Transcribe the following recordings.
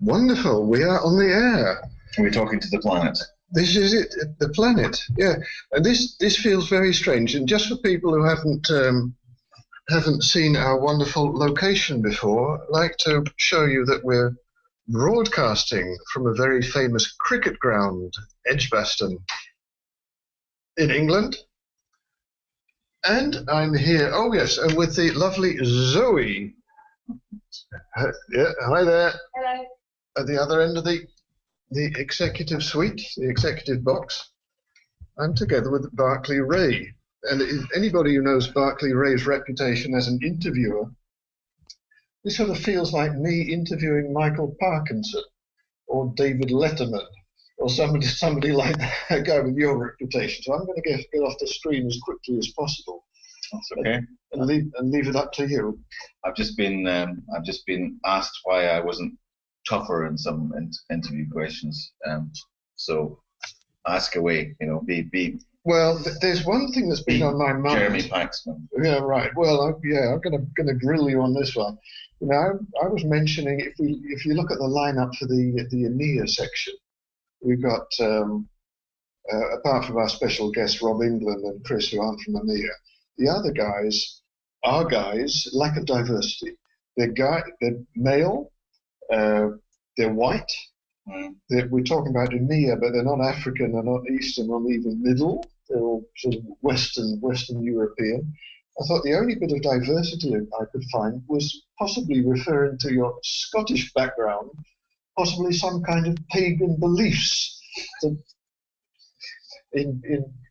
Wonderful, we are on the air. We're talking to the planet. This is it, the planet, yeah. And this feels very strange. And just for people who haven't seen our wonderful location before, I'd like to show you that we're broadcasting from a very famous cricket ground, Edgbaston, in England. And I'm here, oh yes, and with the lovely Zoe. Yeah, hi there. Hello. At the other end of the executive suite, the executive box, I'm together with Barclay Rae. And anybody who knows Barclay Rae's reputation as an interviewer, this sort of feels like me interviewing Michael Parkinson or David Letterman or somebody like that, a guy with your reputation. So I'm going to get off the screen as quickly as possible. That's okay. And leave it up to you. I've just been asked why I wasn't tougher in some interview questions. So ask away. You know, be. Well, there's one thing that's been on my mind. Jeremy Paxman. Yeah, right. Well, I'm going to grill you on this one. You know, I was mentioning if you look at the lineup for the EMEA section, we've got apart from our special guests Rob England and Chris, who aren't from EMEA, the other guys are guys, lack of diversity. They're male, they're white. We're talking about EMEA, but they're not African, they're not Eastern, or even Middle. They're all sort of Western European. I thought the only bit of diversity I could find was possibly referring to your Scottish background, possibly some kind of pagan beliefs.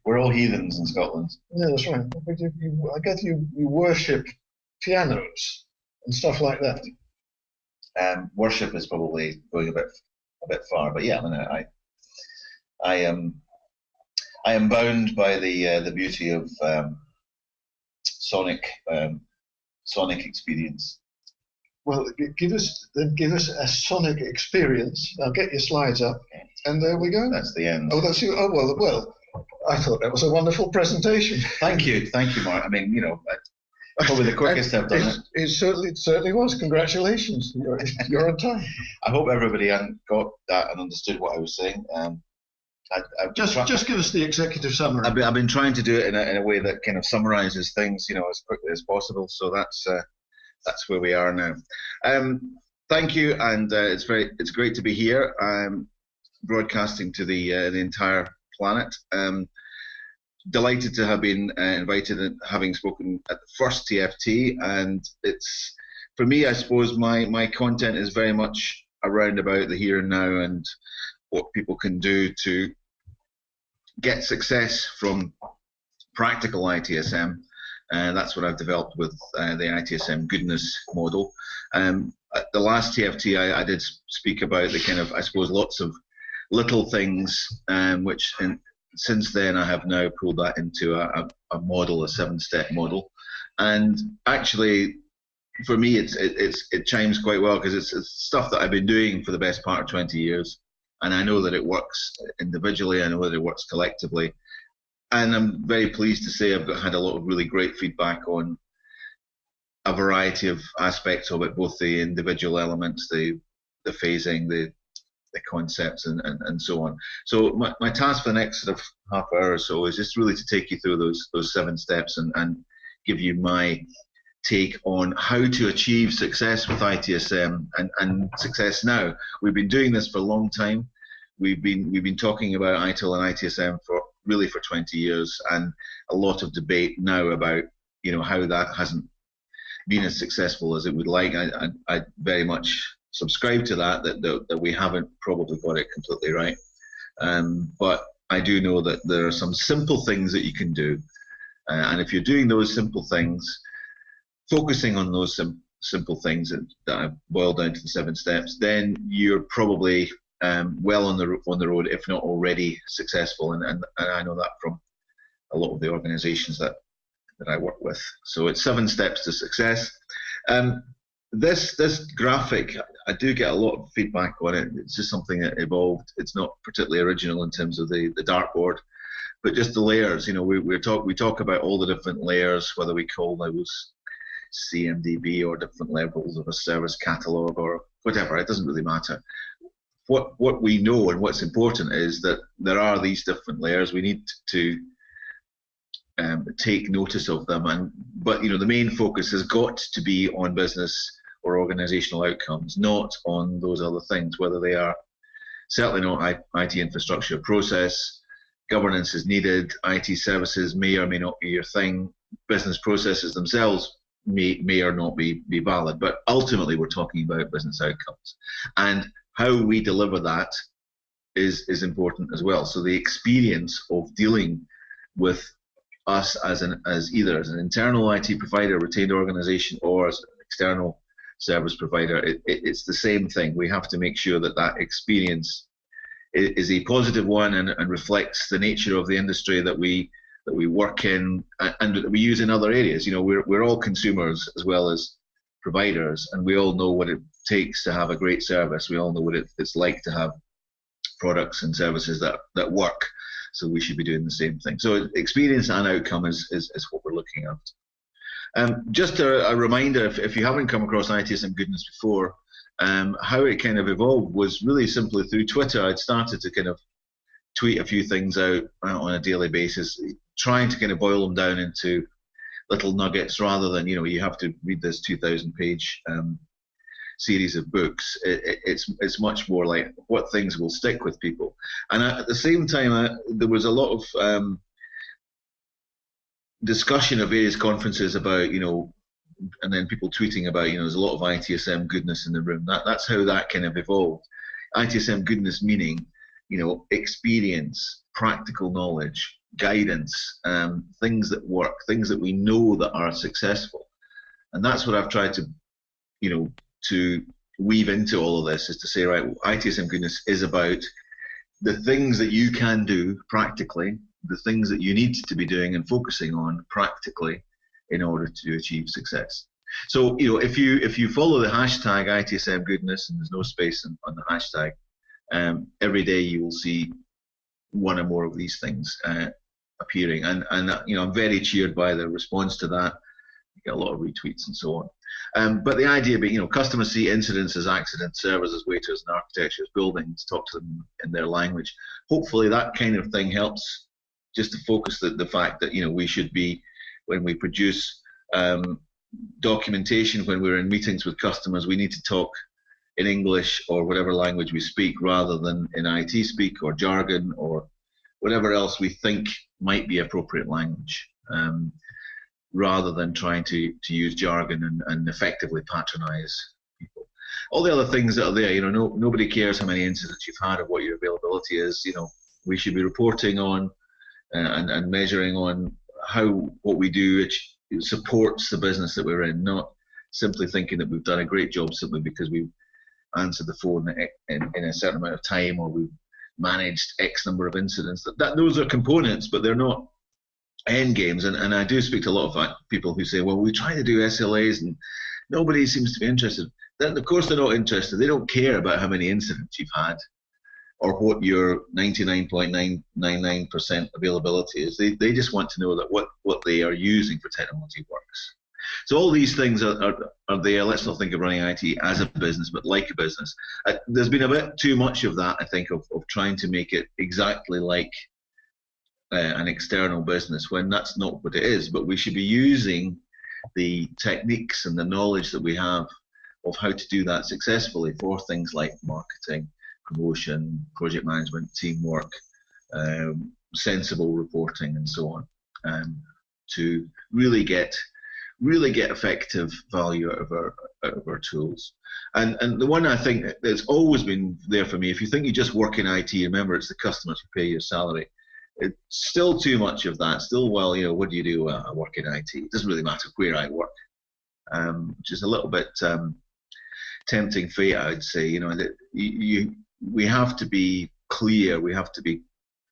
We're all heathens in Scotland. Yeah, that's right. I guess you worship pianos and stuff like that. Worship is probably going a bit far, but yeah, I am bound by the beauty of sonic experience. Well, give us a sonic experience. I'll get your slides up, and there we go. That's the end. Oh, that's you. Oh well. I thought that was a wonderful presentation. Thank you, Mark. I mean, you know, probably the quickest I've done it. It certainly was. Congratulations. You're on time. I hope everybody got that and understood what I was saying. Just give us the executive summary. I've been trying to do it in a way that kind of summarizes things, you know, as quickly as possible. So that's where we are now. Thank you, and it's great to be here. I'm broadcasting to the entire planet. Delighted to have been invited and having spoken at the first TFT, and it's, for me, I suppose my content is very much around about the here and now and what people can do to get success from practical ITSM. That's what I've developed with the ITSM Goodness model. At the last TFT, I did speak about the kind of, I suppose, lots of little things, which since then I have now pulled that into a model, a 7-step model. And actually, for me, it chimes quite well, because it's stuff that I've been doing for the best part of 20 years. And I know that it works individually, I know that it works collectively. And I'm very pleased to say I've had a lot of really great feedback on a variety of aspects of it, both the individual elements, the phasing, the concepts, and so on. So my task for the next sort of half hour or so is just really to take you through those 7 steps and give you my take on how to achieve success with ITSM and success now. We've been doing this for a long time. We've been talking about ITIL and ITSM for 20 years, and a lot of debate now about, you know, how that hasn't been as successful as it would like. I very much subscribe to that we haven't probably got it completely right. But I do know that there are some simple things that you can do, and if you're doing those simple things, focusing on those simple things that I've boiled down to the 7 steps, then you're probably well on the road, if not already successful. And I know that from a lot of the organizations that I work with. So it's 7 steps to success. this graphic, I do get a lot of feedback on it. It's just something that evolved. It's not particularly original in terms of the dartboard, but just the layers. You know, we talk about all the different layers, whether we call those CMDB or different levels of a service catalog or whatever. It doesn't really matter. What we know and what's important is that there are these different layers. We need to take notice of them, but you know, the main focus has got to be on business or organizational outcomes, not on those other things, whether they are certainly not IT infrastructure. Process governance is needed. IT services may or may not be your thing. Business processes themselves may or not be valid, but ultimately we're talking about business outcomes, and how we deliver that is important as well. So the experience of dealing with us as either as an internal IT provider, retained organization, or as an external service provider, it's the same thing. We have to make sure that that experience is a positive one and reflects the nature of the industry that we work in and that we use in other areas. You know, we're all consumers as well as providers, and we all know what it takes to have a great service. We all know what it's like to have products and services that work. So we should be doing the same thing. So experience and outcome is what we're looking at. Just a reminder, if you haven't come across ITSM Goodness before, how it kind of evolved was really simply through Twitter. I'd started to kind of tweet a few things out on a daily basis, trying to kind of boil them down into little nuggets rather than, you know, you have to read this 2,000-page series of books. It's much more like what things will stick with people. And at the same time, there was a lot of discussion at various conferences about, you know, and then people tweeting about, you know, there's a lot of ITSM goodness in the room. That's how that kind of evolved. ITSM goodness meaning, you know, experience, practical knowledge, guidance, things that work, things that we know that are successful. And that's what I've tried to, you know, to weave into all of this, is to say, right, ITSM Goodness is about the things that you can do practically, the things that you need to be doing and focusing on practically in order to achieve success. So, you know, if you follow the hashtag ITSM Goodness, and there's no space on the hashtag, every day you will see one or more of these things appearing, and you know, I'm very cheered by the response to that. You get a lot of retweets and so on. But the idea being, you know, customers see incidents as accidents, servers as waiters, and architecture as buildings, talk to them in their language. Hopefully that kind of thing helps just to focus the fact that, you know, we should be, when we produce documentation, when we're in meetings with customers, we need to talk in English or whatever language we speak, rather than in IT speak or jargon or whatever else we think might be appropriate language. Rather than trying to use jargon and effectively patronize people. All the other things that are there, you know, nobody cares how many incidents you've had or what your availability is. You know, we should be reporting on and measuring on how what we do supports the business that we're in, not simply thinking that we've done a great job simply because we've answered the phone in a certain amount of time, or we've managed X number of incidents. Those are components, but they're not end games. And I do speak to a lot of people who say, well, we try to do SLAs and nobody seems to be interested. Then of course they're not interested. They don't care about how many incidents you've had or what your 99.999% availability is. They just want to know that what they are using for technology works. So all these things are there. Let's not think of running IT as a business, but like a business. There's been a bit too much of that, I think, of trying to make it exactly like an external business, when that's not what it is. But we should be using the techniques and the knowledge that we have of how to do that successfully for things like marketing, promotion, project management, teamwork, sensible reporting, and so on, to really get effective value out of our tools. And the one I think that's always been there for me, if you think you just work in IT, remember it's the customers who pay your salary. It's still too much of that. Still, well, you know, what do you do? I work in IT. It doesn't really matter where I work, which is a little bit tempting fate, I'd say. You know, that we have to be clear. We have to be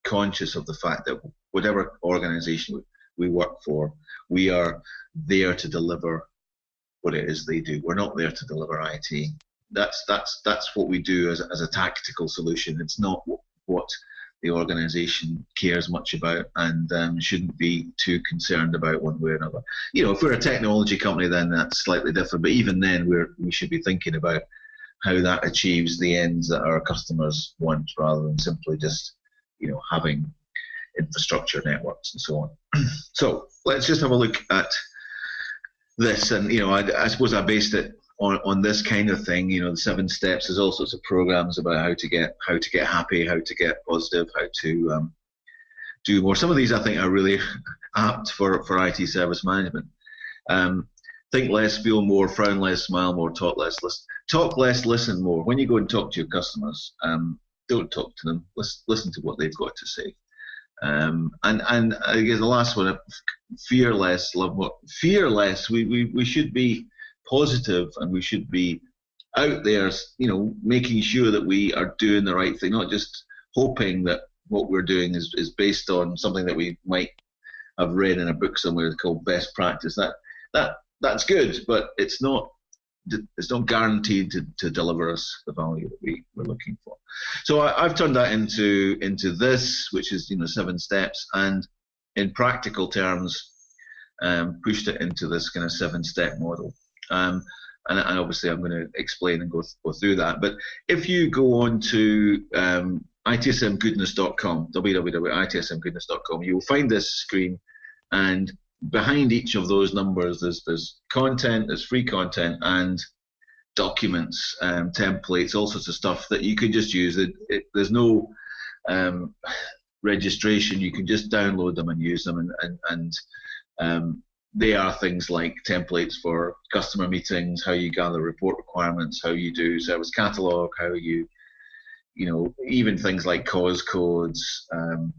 conscious of the fact that whatever organization we work for, we are there to deliver what it is they do. We're not there to deliver IT. That's what we do as a tactical solution. It's not what the organisation cares much about, and shouldn't be too concerned about one way or another. You know, if we're a technology company, then that's slightly different. But even then, we should be thinking about how that achieves the ends that our customers want, rather than simply just, you know, having infrastructure networks and so on. So let's just have a look at this, and you know, I suppose I based it on this kind of thing. You know, the 7 steps. There's all sorts of programs about how to get happy, how to get positive, how to do more. Some of these I think are really apt for IT service management. Think less, feel more, frown less, smile more, talk less, listen more. When you go and talk to your customers, don't talk to them. Listen to what they've got to say. And I guess the last one, fear less, love more. Fear less. We should be positive, and we should be out there, you know, making sure that we are doing the right thing, not just hoping that what we're doing is based on something that we might have read in a book somewhere called best practice. That's good, but it's not guaranteed to deliver us the value that we're looking for. So I've turned that into this, which is, you know, 7 steps, and in practical terms, pushed it into this kind of 7-step model. And obviously I'm going to explain and go through that. But if you go on to ITSMGoodness.com, www.ITSMGoodness.com, you'll find this screen, and behind each of those numbers there's content, there's free content, and documents, templates, all sorts of stuff that you can just use. There's no registration. You can just download them and use them, and they are things like templates for customer meetings, how you gather report requirements, how you do service catalog, how you know, even things like cause codes,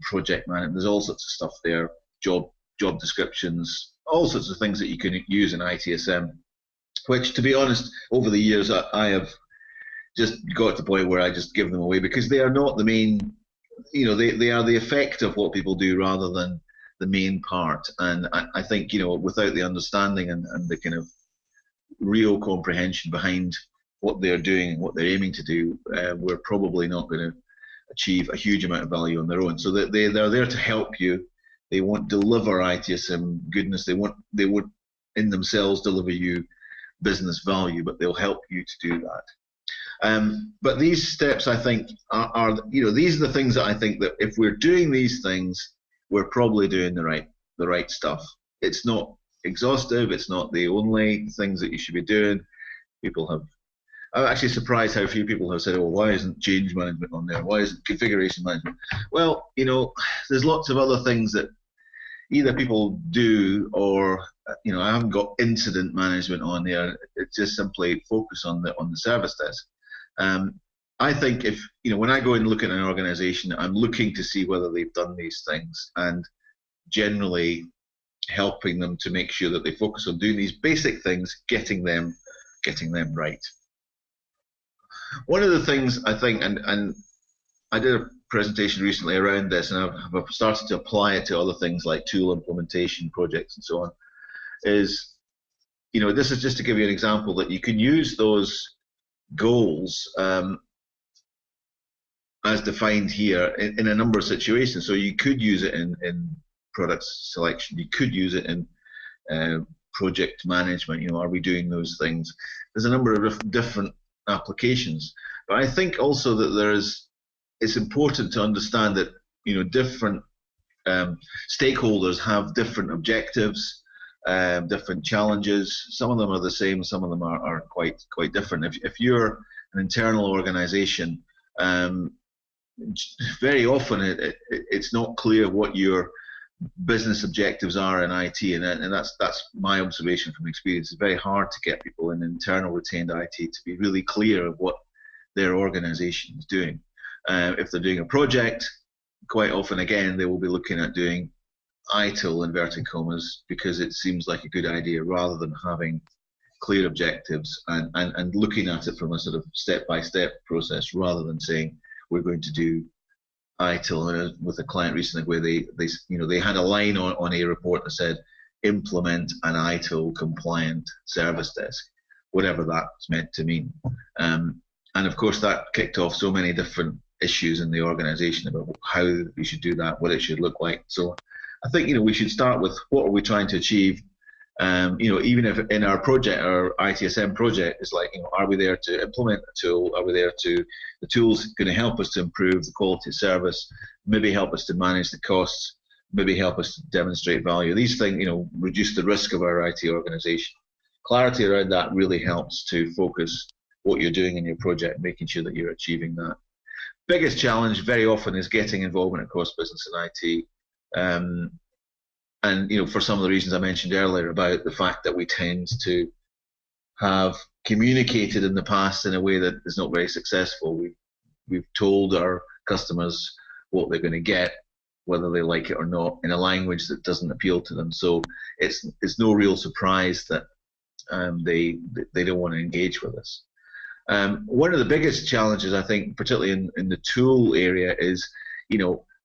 project management. There's all sorts of stuff there, job descriptions, all sorts of things that you can use in ITSM, which, to be honest, over the years I have just got to the point where I just give them away, because they are not the main, you know, they are the effect of what people do rather than the main part. And I think, you know, without the understanding and the kind of real comprehension behind what they're doing and what they're aiming to do, we're probably not going to achieve a huge amount of value on their own. So that they're there to help you. They won't deliver ITSM goodness. They won't in themselves deliver you business value, but they'll help you to do that. But these steps, I think, are, you know, these are the things that I think that if we're doing these things, we're probably doing the right stuff. It's not exhaustive. It's not the only things that you should be doing. I'm actually surprised how few people have said, "Oh, why isn't change management on there? Why isn't configuration management?" Well, you know, there's lots of other things that either people do, or, you know, I haven't got incident management on there. It's just simply focus on the service desk. I think, if, you know, when I go and look at an organization, I'm looking to see whether they've done these things, and generally helping them to make sure that they focus on doing these basic things, getting them right. One of the things I think, and I did a presentation recently around this, and I've started to apply it to other things like tool implementation projects and so on, is, you know, this is just to give you an example that you can use those goals as defined here in a number of situations. So you could use it in product selection, you could use it in project management. You know, are we doing those things? There's a number of different applications, but I think also that it's important to understand that, you know, different stakeholders have different objectives, different challenges. Some of them are the same, some of them are quite different. If you're an internal organization, very often it's not clear what your business objectives are in IT, and that's my observation from experience. It's very hard to get people in internal retained IT to be really clear of what their organization is doing. If they're doing a project, quite often, again, they will be looking at doing ITIL, inverted commas, because it seems like a good idea, rather than having clear objectives and looking at it from a sort of step-by-step process, rather than saying we're going to do ITIL. With a client recently where they had a line on a report that said, implement an ITIL compliant service desk, whatever that's meant to mean. And of course, that kicked off so many different issues in the organization about how we should do that, what it should look like. So I think, we should start with what are we trying to achieve. Even if in our project, our ITSM project is like, are we there to implement a tool? Are we there the tool's going to help us to improve the quality of service, maybe help us to manage the costs, maybe help us to demonstrate value. These things, reduce the risk of our IT organization. Clarity around that really helps to focus what you're doing in your project, making sure that you're achieving that. Biggest challenge very often is getting involvement across business and IT. And for some of the reasons I mentioned earlier about the fact that we tend to have communicated in the past in a way that is not very successful. We've told our customers what they're going to get, whether they like it or not, in a language that doesn't appeal to them. So it's no real surprise that they don't want to engage with us. One of the biggest challenges, I think, particularly in the tool area, is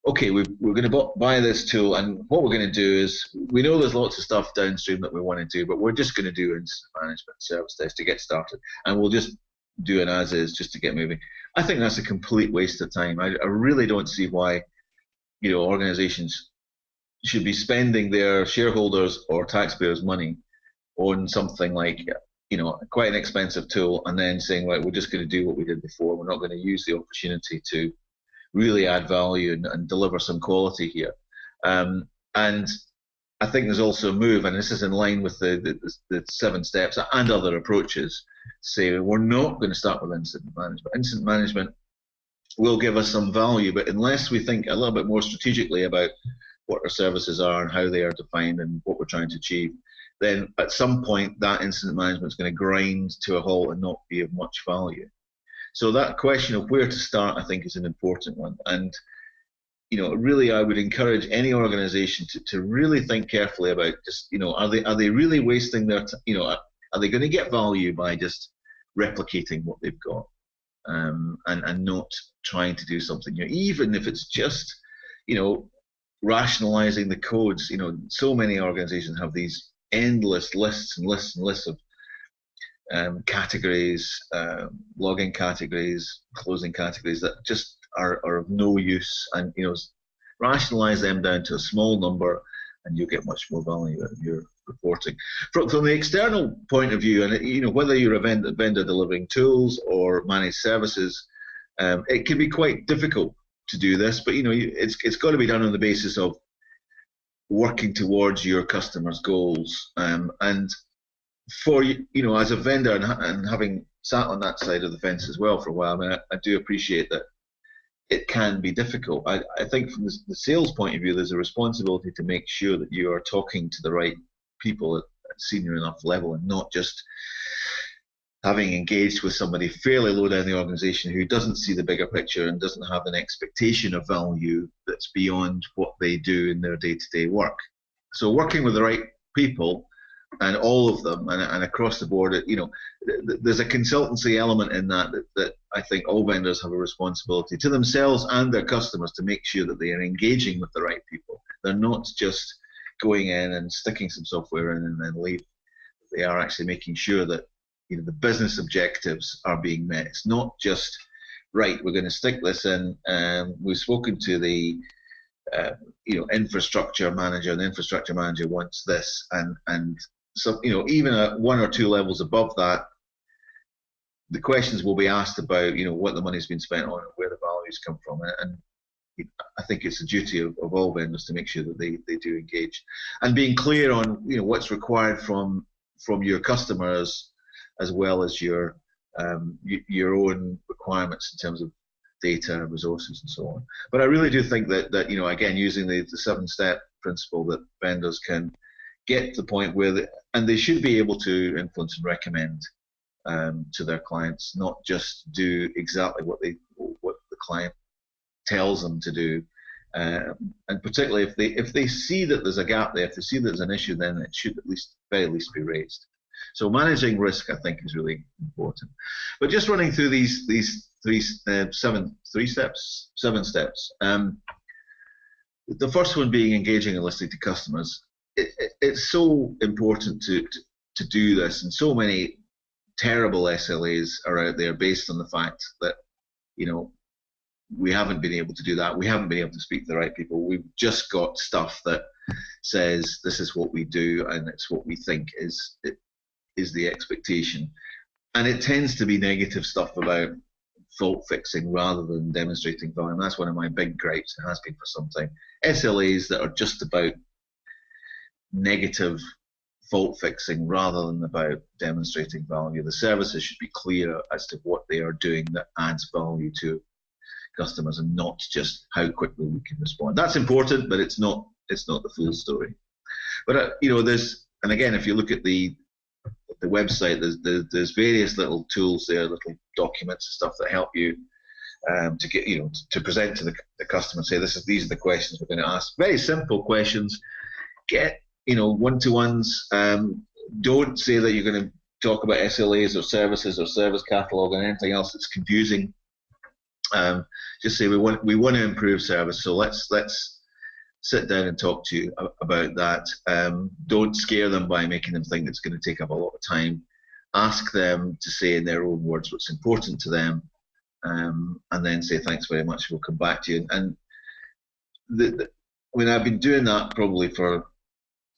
okay, we're going to buy this tool, and what we're going to do is, we know there's lots of stuff downstream that we want to do, but we're just going to do incident management service desk to get started, and we'll just do an as is just to get moving. I think that's a complete waste of time. I really don't see why organizations should be spending their shareholders or taxpayers' money on something like quite an expensive tool, and then saying, right, we're just going to do what we did before. We're not going to use the opportunity to really add value and deliver some quality here. And I think there's also a move, and this is in line with the 7 steps and other approaches, say we're not going to start with incident management. Incident management will give us some value, but unless we think a little bit more strategically about what our services are and how they are defined and what we're trying to achieve, then at some point that incident management is going to grind to a halt and not be of much value. So that question of where to start, I think, is an important one. And really, I would encourage any organisation to really think carefully about just, are they really wasting their are they going to get value by just replicating what they've got, and not trying to do something new, even if it's just rationalising the codes. So many organisations have these endless lists and lists and lists of categories, login categories, closing categories that just are of no use, and rationalize them down to a small number, and you'll get much more value out of your reporting. From the external point of view, and whether you're a vendor delivering tools or managed services, it can be quite difficult to do this, but it's got to be done on the basis of working towards your customers' goals, and for as a vendor, and having sat on that side of the fence as well for a while, I do appreciate that it can be difficult. I think from the sales point of view, there's a responsibility to make sure that you are talking to the right people at senior enough level, and not just having engaged with somebody fairly low down the organization who doesn't see the bigger picture and doesn't have an expectation of value that's beyond what they do in their day-to-day work. So working with the right people, and all of them, and across the board, there's a consultancy element in that I think all vendors have a responsibility to themselves and their customers to make sure that they are engaging with the right people. They're not just going in and sticking some software in and then leave. They are actually making sure that the business objectives are being met. It's not just, right, we're going to stick this in. We've spoken to the infrastructure manager, and the infrastructure manager wants this, and so even at 1 or 2 levels above that, the questions will be asked about what the money's been spent on and where the values come from, and I think it's the duty of all vendors to make sure that they do engage, and being clear on what's required from your customers, as well as your own requirements in terms of data, resources, and so on. But I really do think that again, using the 7-step principle, that vendors can get to the point where and they should be able to influence and recommend to their clients, not just do exactly what the client tells them to do. And particularly if they see that there's a gap there, if they see that there's an issue, then it should very least be raised. So managing risk, I think, is really important. But just running through these 7 steps. The first one being engaging and listening to customers. it's so important to do this, and so many terrible SLAs are out there based on the fact that, you know, we haven't been able to do that. We haven't been able to speak to the right people. We've just got stuff that says this is what we do and it's what we think is the expectation. And it tends to be negative stuff about fault fixing rather than demonstrating value. And that's one of my big gripes, and has been for some time. SLAs that are just about negative fault fixing rather than about demonstrating value. The services should be clear as to what they are doing that adds value to customers, and not just how quickly we can respond. That's important, but it's not the full story. But you know, and again, if you look at the website, there's various little tools there, little documents and stuff that help you to get, you know, to present to the customer and say, these are the questions we're going to ask. Very simple questions. Get, you know, one-to-ones. Don't say that you're going to talk about SLAs or services or service catalog and anything else that's confusing. Just say we want to improve service, so let's sit down and talk to you about that. Don't scare them by making them think it's going to take up a lot of time. Ask them to say in their own words what's important to them, and then say thanks very much, we'll come back to you. And I mean, I've been doing that probably for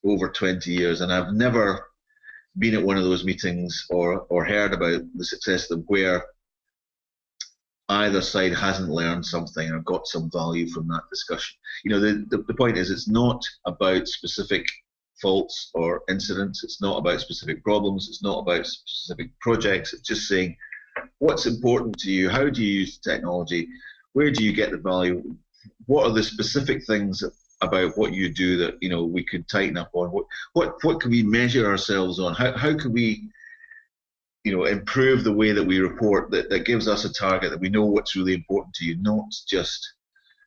over 20 years, and I've never been at one of those meetings or heard about the success of them where either side hasn't learned something or got some value from that discussion. You know, the point is, it's not about specific faults or incidents. It's not about specific problems. It's not about specific projects. It's just saying, what's important to you? How do you use technology? Where do you get the value? What are the specific things about what you do that, you know, we could tighten up on? What can we measure ourselves on? How can we, you know, improve the way that we report, that gives us a target, that we know what's really important to you, not just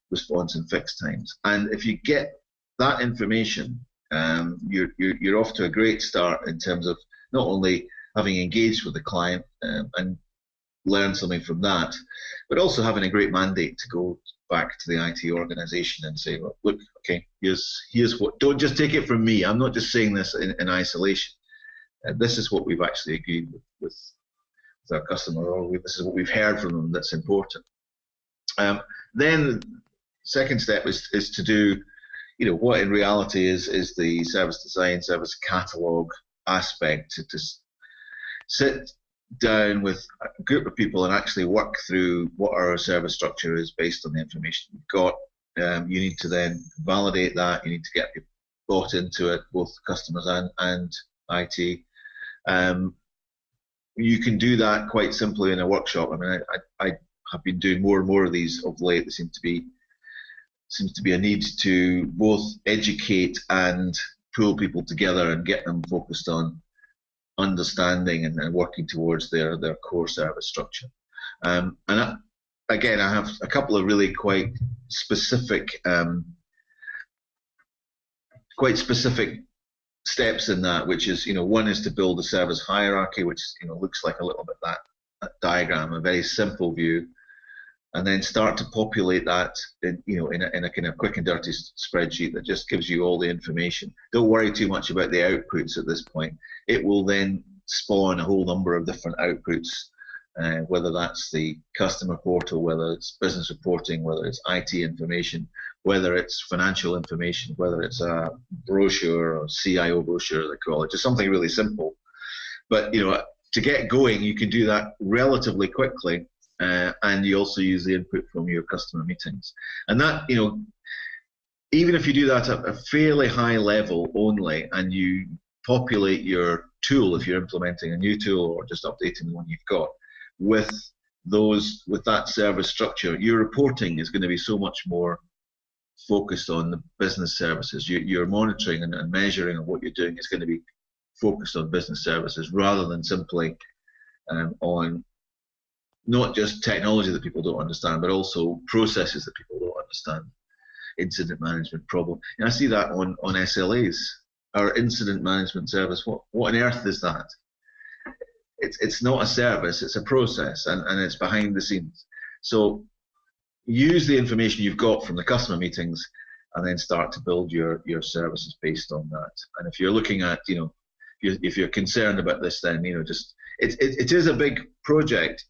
response and fix times. And if you get that information, you're off to a great start in terms of not only having engaged with the client and learn something from that, but also having a great mandate to go back to the IT organization and say, well, look, okay, here's what, don't just take it from me. I'm not just saying this in isolation. This is what we've actually agreed with our customer, or this is what we've heard from them that's important. Then the second step is to do, you know, what in reality is the service design, service catalog aspect, to sit down with a group of people and actually work through what our service structure is based on the information we've got. You need to then validate that. You need to get people bought into it, both customers and IT. You can do that quite simply in a workshop. I mean, I have been doing more and more of these of late. There seems to be a need to both educate and pull people together and get them focused on understanding and working towards their core service structure. Again, I have a couple of really quite specific steps in that, which is, you know, one is to build a service hierarchy, which, you know, looks like a little bit that diagram, a very simple view, and then start to populate that in, you know, in a kind of quick and dirty spreadsheet that just gives you all the information. Don't worry too much about the outputs at this point. It will then spawn a whole number of different outputs, whether that's the customer portal, whether it's business reporting, whether it's IT information, whether it's financial information, whether it's a brochure or CIO brochure, they call it, just something really simple. But, you know, to get going, you can do that relatively quickly, and you also use the input from your customer meetings. And that, you know, even if you do that at a fairly high level only, and you populate your tool, if you're implementing a new tool or just updating the one you've got, with that service structure, your reporting is going to be so much more focused on the business services. Your monitoring and measuring of what you're doing is going to be focused on business services rather than simply on not just technology that people don't understand, but also processes that people don't understand. Incident management problem. And I see that on SLAs. Our incident management service, what on earth is that? It's not a service, it's a process, and it's behind the scenes. So use the information you've got from the customer meetings and then start to build your services based on that. And if you're looking at, if you're concerned about this, then just it is a big project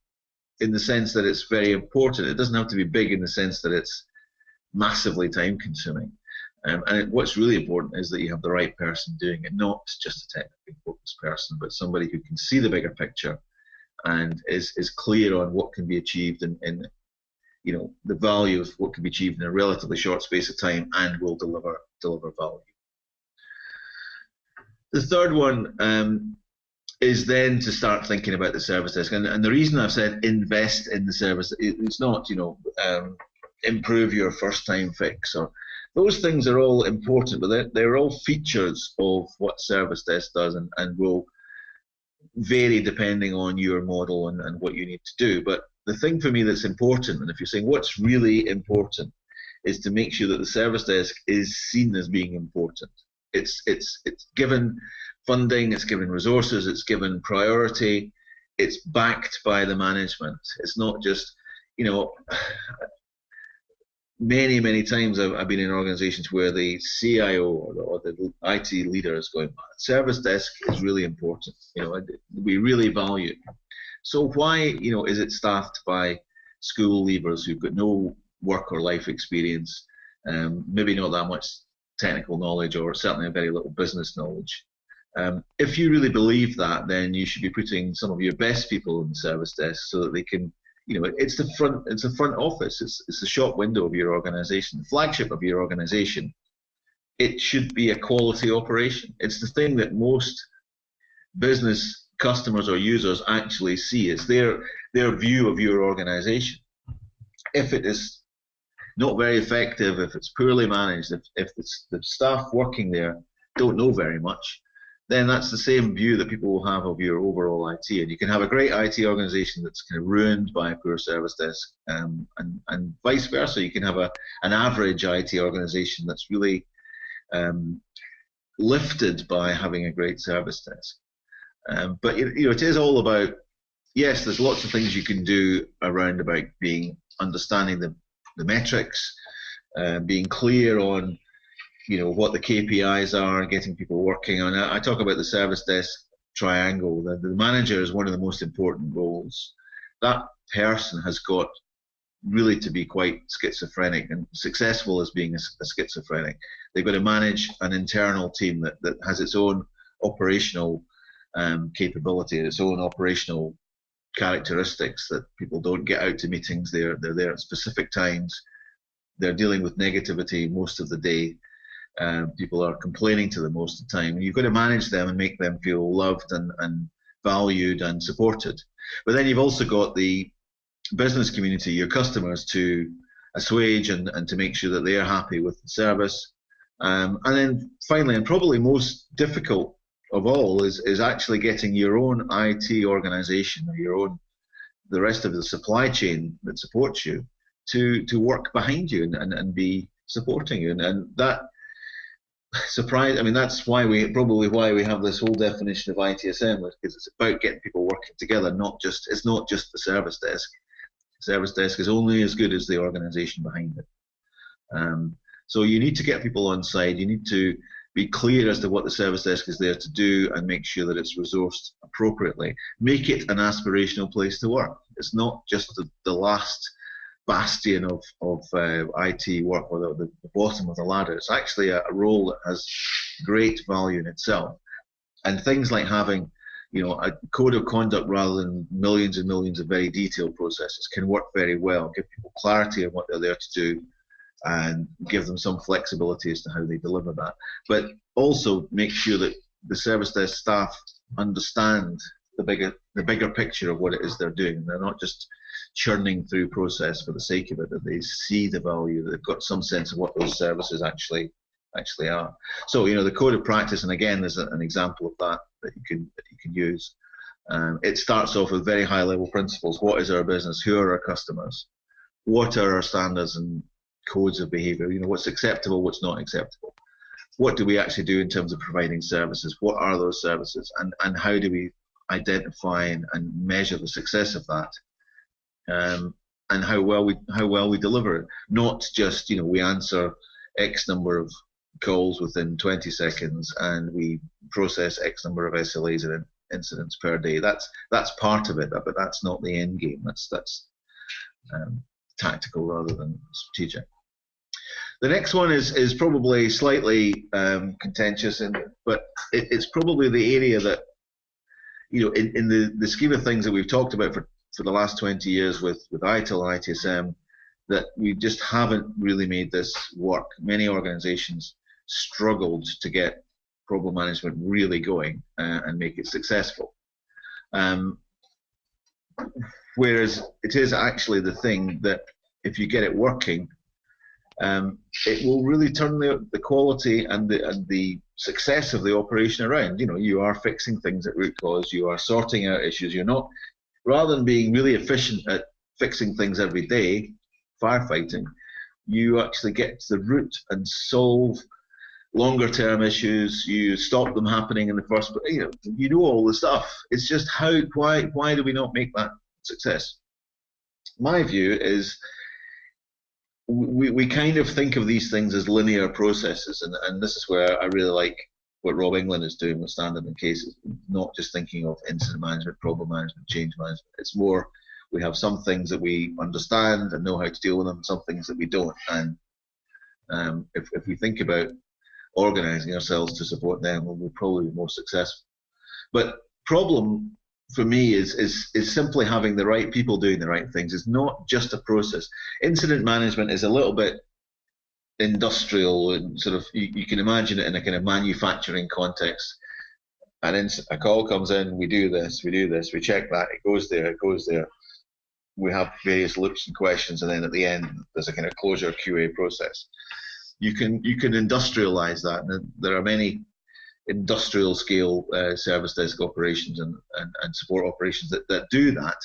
in the sense that it's very important. It doesn't have to be big in the sense that it's massively time consuming. And what's really important is that you have the right person doing it, not just a technically focused person, but somebody who can see the bigger picture and is clear on what can be achieved in the value of what can be achieved in a relatively short space of time and will deliver value. The third one is then to start thinking about the service desk. And the reason I've said invest in the service, it's not, improve your first time fix, or those things are all important, but they're all features of what service desk does and will vary depending on your model and what you need to do. But the thing for me that's important, and if you're saying what's really important, is to make sure that the service desk is seen as being important. It's given funding, it's given resources, it's given priority, it's backed by the management. It's not just, many times I've been in organizations where the CIO or the IT leader is going, service desk is really important, we really value it. So why, is it staffed by school leavers who've got no work or life experience, maybe not that much technical knowledge, or certainly very little business knowledge? If you really believe that, then you should be putting some of your best people in the service desk so that they can, it's the front office, it's the shop window of your organization, the flagship of your organization. It should be a quality operation. It's the thing that most business customers or users actually see. It's their view of your organization. If it is not very effective, if it's poorly managed, if the staff working there don't know very much, then that's the same view that people will have of your overall IT. And you can have a great IT organization that's kind of ruined by a poor service desk, and vice versa. You can have an average IT organization that's really lifted by having a great service desk. But it is all about, yes, there's lots of things you can do around about understanding the metrics, being clear on what the KPIs are, getting people working on it. I talk about the service desk triangle. The manager is one of the most important roles. That person has got really to be quite schizophrenic and successful as being a schizophrenic. They've got to manage an internal team that has its own operational capability, its own operational characteristics, that people don't get out to meetings. They're there at specific times. They're dealing with negativity most of the day. People are complaining to them most of the time. You've got to manage them and make them feel loved and valued and supported. But then you've also got the business community, your customers, to assuage and to make sure that they're happy with the service. And then finally, and probably most difficult of all, is actually getting your own IT organization, or the rest of the supply chain that supports you to work behind you and be supporting you. And that that's probably why we have this whole definition of ITSM, because it's about getting people working together. It's not just the service desk. The service desk is only as good as the organization behind it. So you need to get people on side. You need to be clear as to what the service desk is there to do, and make sure that it's resourced appropriately. Make it an aspirational place to work. It's not just the last bastion of IT work, or the bottom of the ladder. It's actually a role that has great value in itself. And things like having, a code of conduct rather than millions and millions of very detailed processes can work very well. Give people clarity on what they're there to do, and give them some flexibility as to how they deliver that. But also make sure that the service desk staff understand the bigger picture of what it is they're doing. They're not just churning through process for the sake of it, that they see the value, that they've got some sense of what those services actually are. So the code of practice, and again there's an example of that you can use. It starts off with very high level principles. What is our business? Who are our customers? What are our standards and codes of behavior? What's acceptable, what's not acceptable? What do we actually do in terms of providing services? What are those services, and how do we identify and measure the success of that? And how well we deliver it. Not just we answer X number of calls within 20 seconds, and we process X number of SLAs and incidents per day. That's part of it, but that's not the end game. That's tactical rather than strategic. The next one is probably slightly contentious, but it's probably the area that, in the scheme of things that we've talked about for the last 20 years with ITIL and ITSM, that we just haven't really made this work. Many organizations struggled to get problem management really going and make it successful. Whereas it is actually the thing that if you get it working, it will really turn the quality and the success of the operation around. You are fixing things at root cause, you are sorting out issues, you're not, rather than being really efficient at fixing things every day, firefighting, you actually get to the root and solve longer term issues, you stop them happening in the first place. You know all the stuff. It's just why do we not make that success? My view is we kind of think of these things as linear processes, and this is where I really like what Rob England is doing with stand-up and cases, not just thinking of incident management, problem management, change management. It's more, we have some things that we understand and know how to deal with them, some things that we don't. And if we think about organizing ourselves to support them, we'll probably be more successful. But problem for me is simply having the right people doing the right things. It's not just a process. Incident management is a little bit industrial, and sort of you can imagine it in a kind of manufacturing context. And a call comes in, we do this, we check that, it goes there. We have various loops and questions, and then at the end there's a kind of closure QA process. You can industrialize that, and there are many industrial scale service desk operations and support operations that do that.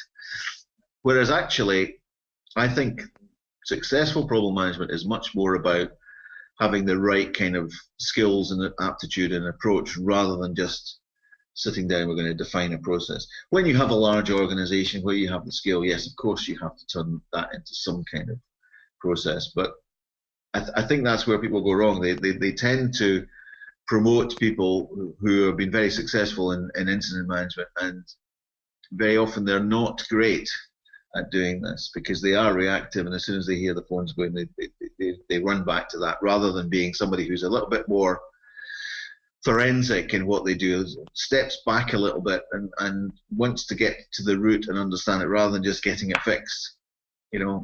Whereas actually, I think successful problem management is much more about having the right kind of skills and aptitude and approach, rather than just sitting down, we're going to define a process. When you have a large organization where you have the skill, yes, of course you have to turn that into some kind of process. But I think that's where people go wrong. They tend to promote people who have been very successful in incident management, and very often they're not great at doing this because they are reactive, and as soon as they hear the phones going, they run back to that, rather than being somebody who's a little bit more forensic in what they do, steps back a little bit and wants to get to the root and understand it, rather than just getting it fixed.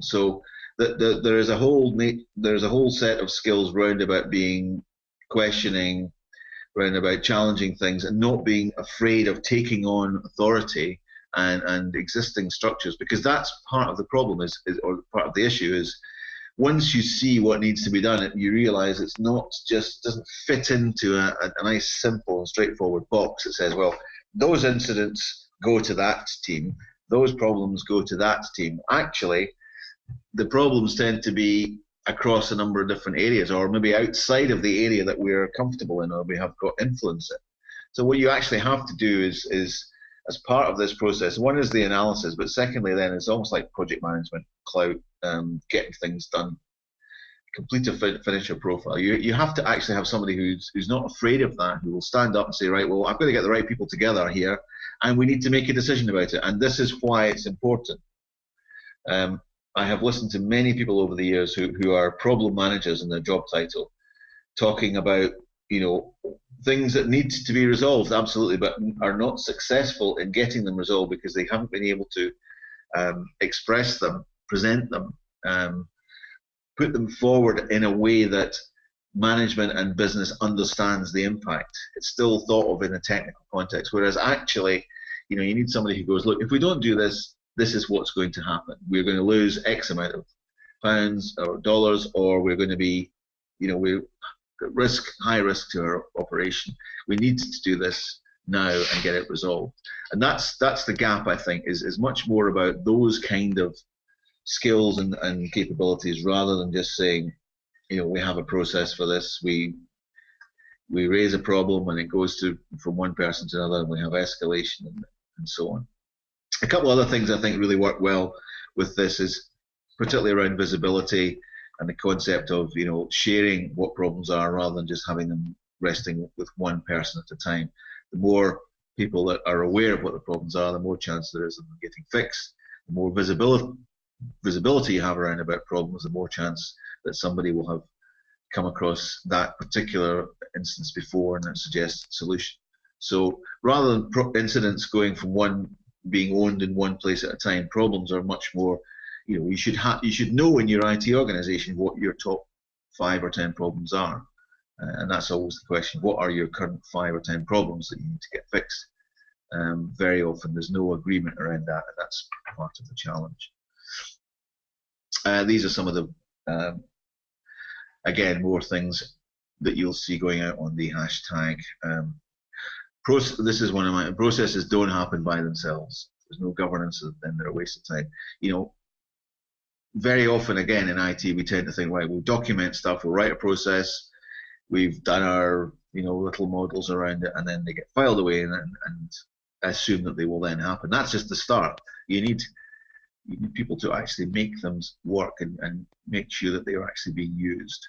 So there's a whole set of skills round about being questioning, round about challenging things, and not being afraid of taking on authority and existing structures, because that's part of the problem or part of the issue is, once you see what needs to be done, you realize it's not just, doesn't fit into a nice, simple and straightforward box that says, well, those incidents go to that team, those problems go to that team. Actually, the problems tend to be across a number of different areas, or maybe outside of the area that we're comfortable in or we have got influence in. So what you actually have to do is as part of this process, one is the analysis, but secondly then it's almost like project management, clout, getting things done, complete a finisher profile. You have to actually have somebody who's not afraid of that, who will stand up and say, right, well, I've got to get the right people together here, and we need to make a decision about it, and this is why it's important. I have listened to many people over the years who are problem managers in their job title, talking about things that need to be resolved, absolutely, but are not successful in getting them resolved because they haven't been able to express them, present them, put them forward in a way that management and business understands the impact. It's still thought of in a technical context, whereas actually, you need somebody who goes, look, if we don't do this, this is what's going to happen. We're going to lose X amount of pounds or dollars, or we're going to be, we're at high risk to our operation. We need to do this now and get it resolved. And that's the gap, I think, is much more about those kind of skills and capabilities, rather than just saying, we have a process for this. We raise a problem and it goes from one person to another, and we have escalation and so on. A couple other things I think really work well with this is particularly around visibility and the concept of, you know, sharing what problems are rather than just having them resting with one person at a time. The more people that are aware of what the problems are, the more chance there is of them getting fixed. The more visibility you have around about problems, the more chance that somebody will have come across that particular instance before and then suggest a solution. So rather than incidents going from one being owned in one place at a time, problems are much more, you know, you should know in your IT organization what your top 5 or 10 problems are. And that's always the question: what are your current 5 or 10 problems that you need to get fixed? Very often there's no agreement around that, and that's part of the challenge. These are some of the, again, more things that you'll see going out on the hashtag. This is one of my processes don't happen by themselves. There's no governance, then they're a waste of time. You know, very often, again, in IT, we tend to think, right, we'll document stuff, we'll write a process, we've done our, you know, little models around it, and then they get filed away and assume that they will then happen. That's just the start. You need people to actually make them work and make sure that they are actually being used.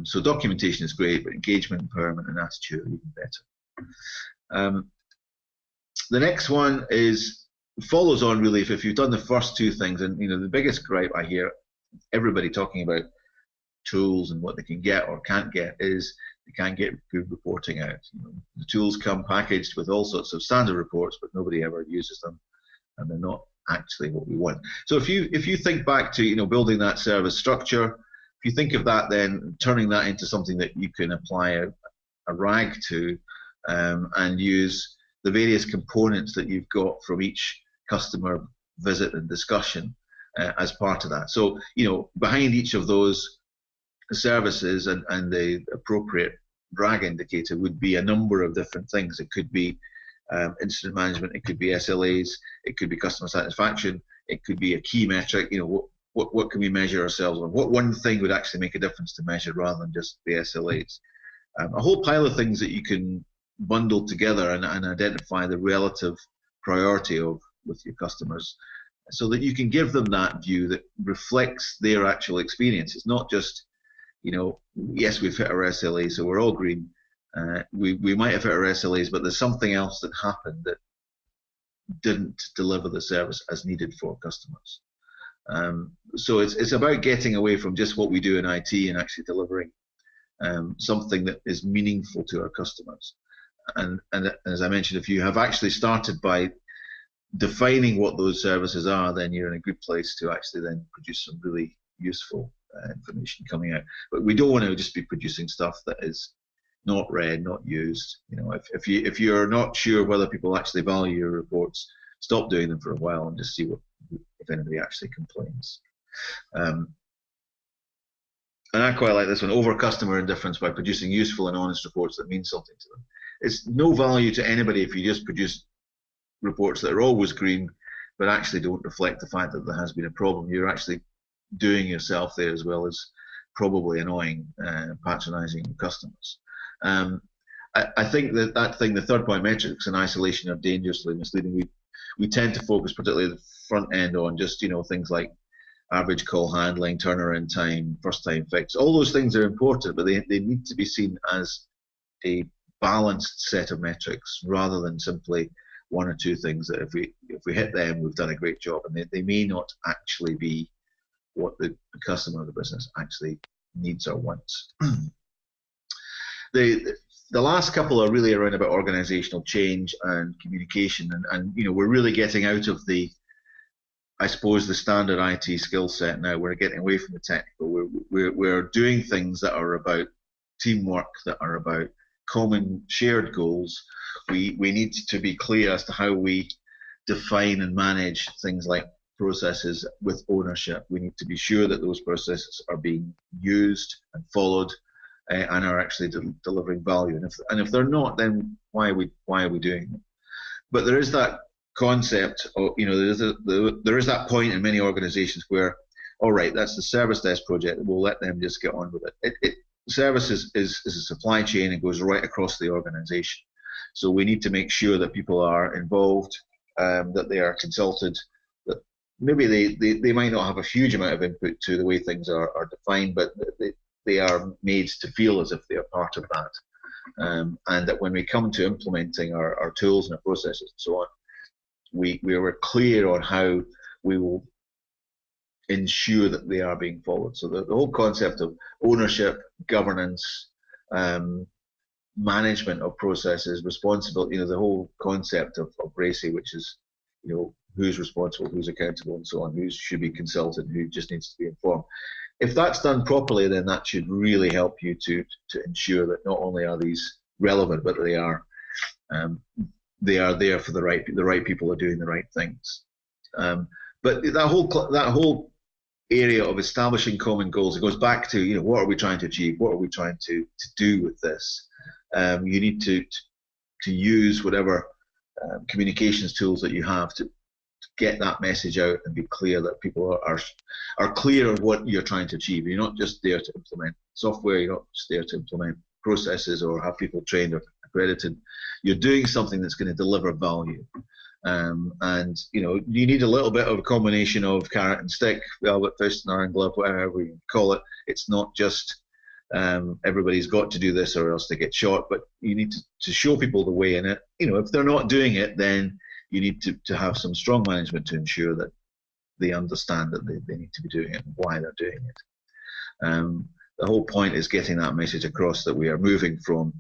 So documentation is great, but engagement, empowerment, and attitude are even better. The next one follows on really if you've done the first two things, and you know, the biggest gripe I hear everybody talking about tools and what they can get or can't get is they can't get good reporting out. You know, the tools come packaged with all sorts of standard reports, but nobody ever uses them, and they're not actually what we want. So if you think back to, you know, building that service structure, if you think of that, then turning that into something that you can apply a RAG to, and use the various components that you've got from each customer visit and discussion as part of that. So, you know, behind each of those services and the appropriate RAG indicator would be a number of different things. It could be incident management, it could be SLAs, it could be customer satisfaction, it could be a key metric. You know, what can we measure ourselves on? What one thing would actually make a difference to measure rather than just the SLAs? A whole pile of things that you can bundle together and identify the relative priority of with your customers, so that you can give them that view that reflects their actual experience. It's not just, you know, yes, we've hit our SLA, so we're all green. We might have hit our SLAs, but there's something else that happened that didn't deliver the service as needed for customers. So it's about getting away from just what we do in IT and actually delivering something that is meaningful to our customers. And as I mentioned, if you have actually started by defining what those services are, then you're in a good place to actually then produce some really useful information coming out. But we don't want to just be producing stuff that is not read, not used. You know, if you're not sure whether people actually value your reports, stop doing them for a while and just see if anybody actually complains. And I quite like this one: over customer indifference by producing useful and honest reports that mean something to them. It's no value to anybody if you just produce reports that are always green, but actually don't reflect the fact that there has been a problem. You're actually doing yourself there, as well as probably annoying, patronising customers. I think that thing, the third point, metrics in isolation, are dangerously misleading. We tend to focus, particularly the front end, on just, you know, things like average call handling, turnaround time, first time fix. All those things are important, but they need to be seen as a balanced set of metrics rather than simply one or two things that if we hit them, we've done a great job, and they may not actually be what the customer of the business actually needs or wants. The last couple are really around about organizational change and communication, and you know, we're really getting out of the, I suppose, the standard IT skill set now. We're getting away from the technical. We're doing things that are about teamwork, that are about common shared goals. We need to be clear as to how we define and manage things like processes with ownership. We need to be sure that those processes are being used and followed and are actually delivering value. And if they're not, then why are we doing them? But there is that concept of, you know, there is that point in many organizations where, all right, that's the service desk project, we'll let them just get on with it. Service is a supply chain and goes right across the organization. So we need to make sure that people are involved, that they are consulted, that maybe they might not have a huge amount of input to the way things are defined, but they are made to feel as if they are part of that. And that when we come to implementing our tools and our processes and so on, we were clear on how we will ensure that they are being followed. So the whole concept of ownership, governance, management of processes, responsibility, the whole concept of RACE, which is, who's responsible, who's accountable, and so on, who should be consulted, who just needs to be informed. If that's done properly, then that should really help you to ensure that not only are these relevant, but they are there for the right people are doing the right things. But that whole area of establishing common goals, it goes back to what are we trying to achieve, what are we trying to do with this. You need to use whatever communications tools that you have to get that message out and be clear that people are clear on what you're trying to achieve. You're not just there to implement software, you're not just there to implement processes or have people trained or accredited. You're doing something that's going to deliver value. And you need a little bit of a combination of carrot and stick, velvet fist and iron glove, whatever you call it. It's not just everybody's got to do this or else they get shot, but you need to show people the way in it. If they're not doing it, then you need to have some strong management to ensure that they understand that they need to be doing it and why they're doing it. The whole point is getting that message across that we are moving from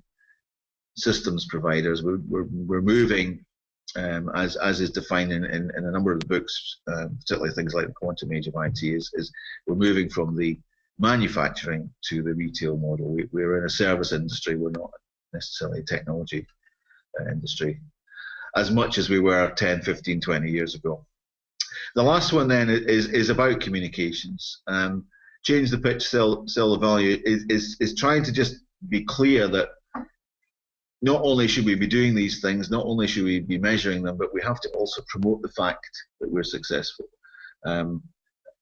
systems providers. We're moving, as is defined in a number of the books, particularly things like the Quantum Age of IT, is we're moving from the manufacturing to the retail model. We're in a service industry. We're not necessarily a technology industry, as much as we were 10, 15, 20 years ago. The last one then is about communications. Change the pitch, sell the value is trying to just be clear that not only should we be doing these things, not only should we be measuring them, but we have to also promote the fact that we're successful.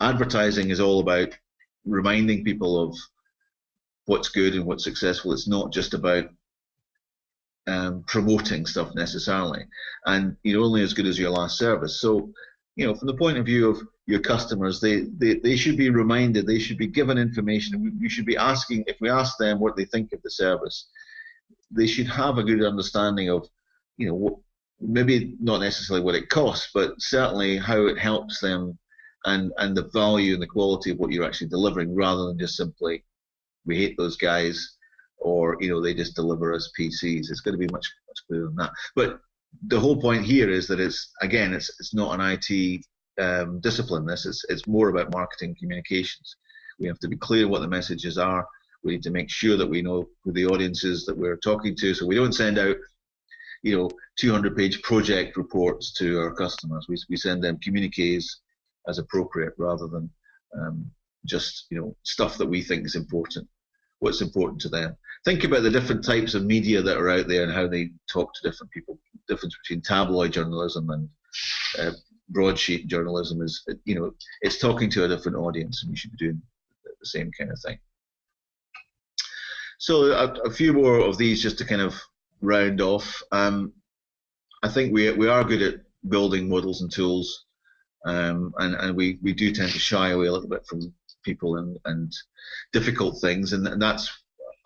Advertising is all about reminding people of what's good and what's successful. It's not just about promoting stuff necessarily, and you're only as good as your last service. So, from the point of view of your customers, they should be reminded, they should be given information. We should be asking, if we ask them what they think of the service, they should have a good understanding of, maybe not necessarily what it costs, but certainly how it helps them, and the value and the quality of what you're actually delivering, rather than just simply, we hate those guys, or they just deliver us PCs. It's going to be much clearer than that. But the whole point here is that it's not an IT discipline. It's more about marketing communications. We have to be clear what the messages are. We need to make sure that we know who the audience is that we're talking to, so we don't send out 200-page project reports to our customers. We send them communiques as appropriate, rather than just stuff that we think is important, what's important to them. Think about the different types of media that are out there and how they talk to different people. The difference between tabloid journalism and broadsheet journalism is, it's talking to a different audience, and we should be doing the same kind of thing. So a few more of these just to kind of round off. I think we are good at building models and tools, and we do tend to shy away a little bit from people and difficult things, and that's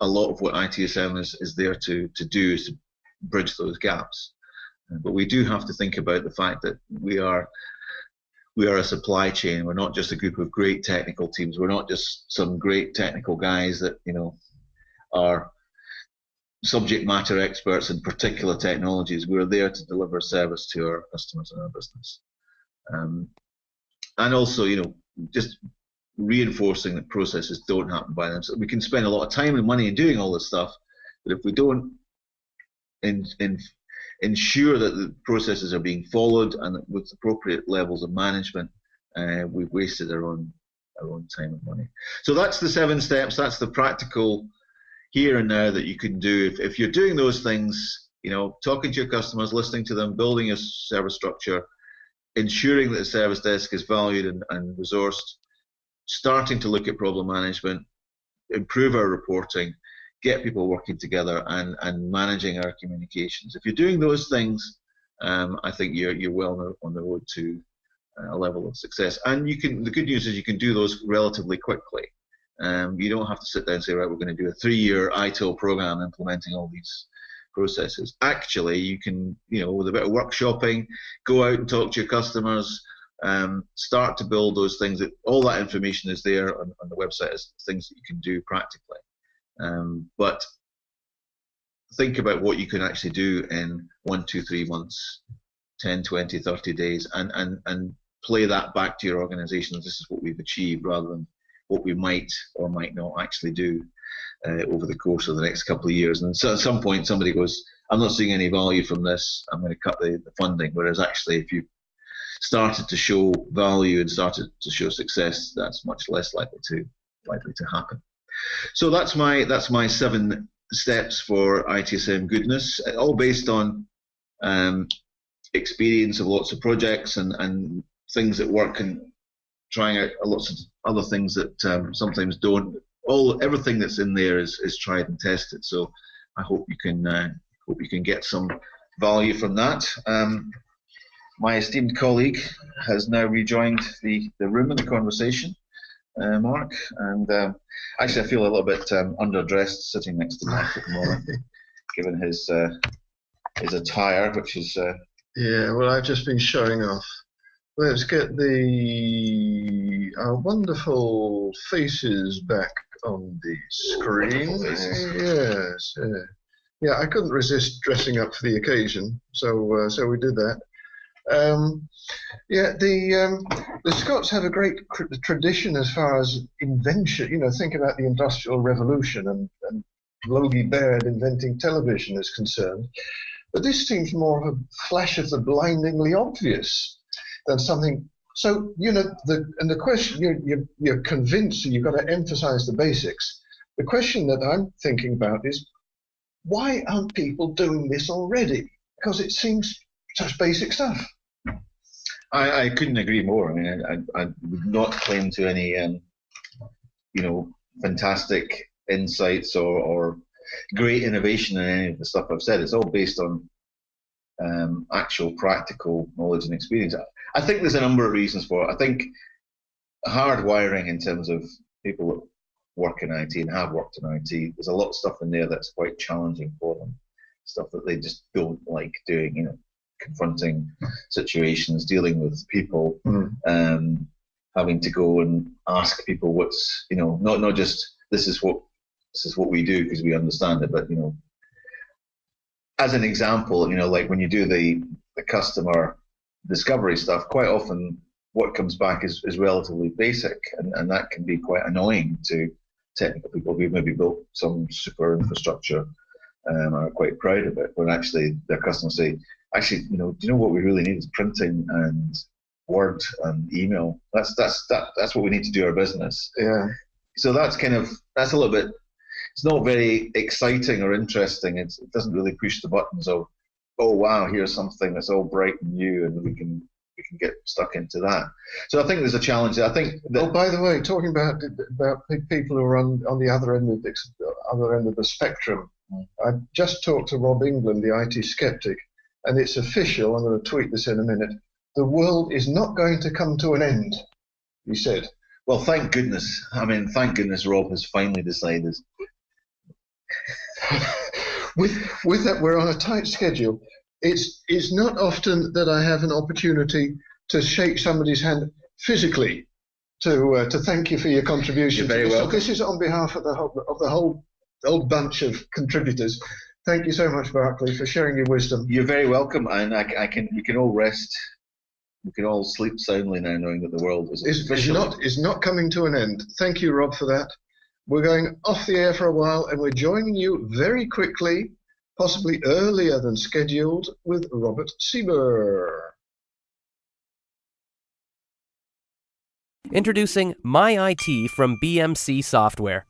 a lot of what ITSM is there to do, is to bridge those gaps. But we do have to think about the fact that we are a supply chain. We're not just a group of great technical teams. We're not just some great technical guys that are subject matter experts in particular technologies. We're there to deliver service to our customers and our business. And also, just reinforcing that processes don't happen by themselves. We can spend a lot of time and money in doing all this stuff, but if we don't ensure that the processes are being followed and with appropriate levels of management, we've wasted our own time and money. So that's the 7 steps. That's the practical here and now that you can do. If you're doing those things, talking to your customers, listening to them, building a service structure, ensuring that the service desk is valued and resourced, starting to look at problem management, improve our reporting, get people working together, and managing our communications. If you're doing those things, I think you're well on the road to a level of success. And the good news is you can do those relatively quickly. You don't have to sit down and say, right, we're going to do a 3-year ITIL program implementing all these processes. Actually, you can, with a bit of workshopping, go out and talk to your customers, start to build those things. All that information is there on the website as things that you can do practically. But think about what you can actually do in 1, 2, 3 months, 10, 20, 30 days, and play that back to your organization. This is what we've achieved, rather than what we might or might not actually do over the course of the next couple of years. And so at some point somebody goes, I'm not seeing any value from this, I'm going to cut the funding. Whereas actually, if you started to show value and started to show success, that's much less likely to happen. So that's my 7 steps for ITSM Goodness, all based on experience of lots of projects and things that work, and trying out lots of other things that sometimes don't. Everything that's in there is tried and tested. So I hope you can get some value from that. My esteemed colleague has now rejoined the room and the conversation, Mark, and actually I feel a little bit underdressed sitting next to Mark at the moment, given his attire, which is yeah. Well, I've just been showing off. Let's get our wonderful faces back on the screen. Yes. Yeah, I couldn't resist dressing up for the occasion, so we did that. Yeah, the Scots have a great tradition as far as invention. Think about the Industrial Revolution and Logie Baird inventing television is concerned. But this seems more of a flash of the blindingly obvious than something. So the question, you're convinced you've got to emphasize the basics. The question that I'm thinking about is, why aren't people doing this already? Because it seems such basic stuff. I couldn't agree more. I mean, I would not claim to any fantastic insights or great innovation in any of the stuff I've said. It's all based on actual practical knowledge and experience. I think there's a number of reasons for it. I think hardwiring, in terms of people that work in IT and have worked in IT, there's a lot of stuff in there that's quite challenging for them. Stuff that they just don't like doing, confronting situations, dealing with people, having to go and ask people what's, not just this is what we do because we understand it, but as an example, like when you do the customer discovery stuff, quite often what comes back is relatively basic, and that can be quite annoying to technical people who maybe built some super infrastructure and are quite proud of it, when actually their customers say, actually, do you know what we really need is printing and Word and email. That's what we need to do our business. Yeah. So that's a little bit, it's not very exciting or interesting. It doesn't really push the buttons of, oh wow, here's something that's all bright and new, and we can get stuck into that. So I think there's a challenge. I think that, by the way, talking about people who are on the other end of the spectrum, I just talked to Rob England, the IT skeptic, and it's official. I'm going to tweet this in a minute. The world is not going to come to an end, he said. Well, thank goodness. I mean, thank goodness Rob has finally decided. With that, we're on a tight schedule. It's not often that I have an opportunity to shake somebody's hand physically to thank you for your contribution. You're very welcome. So this is on behalf of the whole bunch of contributors. Thank you so much, Barclay, for sharing your wisdom. You're very welcome, and we can all rest. We can all sleep soundly now, knowing that the world is not coming to an end. Thank you, Rob, for that. We're going off the air for a while, and we're joining you very quickly, possibly earlier than scheduled, with Robert Sieber. Introducing My IT from BMC Software.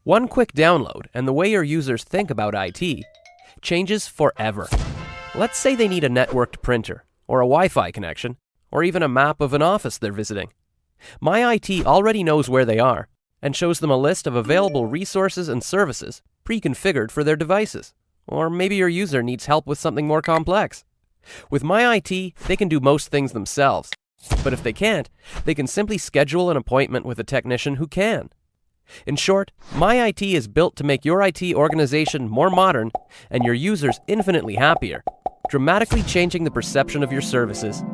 One quick download, and the way your users think about IT changes forever. Let's say they need a networked printer, or a Wi-Fi connection, or even a map of an office they're visiting. My IT already knows where they are, and shows them a list of available resources and services pre-configured for their devices. Or maybe your user needs help with something more complex. With My IT, they can do most things themselves, But if they can't, they can simply schedule an appointment with a technician who can. In short, My IT is built to make your IT organization more modern and your users infinitely happier, dramatically changing the perception of your services